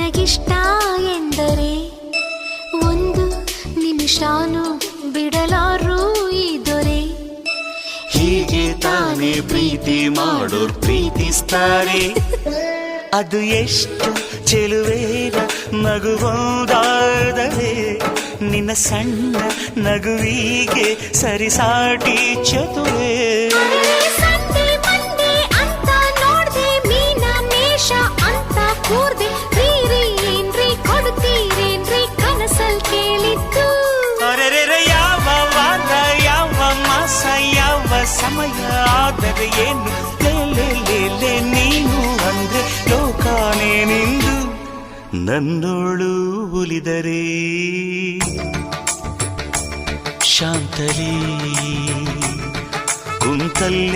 ನನಗಿಷ್ಟ ಎಂದರೆ ಒಂದು ನಿಮಿಷಾನು ಬಿಡಲಾರು ಈ ದೊರೆ. ಹೀಗೆ ತಾನೇ ಪ್ರೀತಿ ಮಾಡೋರ್ ಪ್ರೀತಿಸ್ತಾರೆ. ಅದು ಎಷ್ಟು ಚೆಲುವೇರ ನಗುವುದಾದರೆ ನಿನ್ನ ಸಣ್ಣ ನಗುವಿಗೆ ಸರಿಸಾಟಿ ಚತುರೇ. ಸಂಡೆ ಮಂಡೆ ಅಂತ ನೋಡ್ದೆ, ಮೀನ ಮೇಷ ಅಂತ ಕೂರ್ದೆ, ರೀ ಏನ್ರಿ ಕೊಡ್ತೀರೇನ್ರಿ ಕನಸಲ್ ಕೇಳಿದ್ದು. ಅರೆರೆ ಯಾವ ವಾರ ಯಾವ ಮಾಸ ಯಾವ ಸಮಯ ಆದರೆ ಏನು ಲೇ ನೀನು ಅಂದ್ರೆ ಲೋಕಾನೇ ನಿಂದು. ನನ್ನೋಳು ಒಲಿದರೆ ಶಾಂತಲೇ ಕುಂತಲ್ಲೇ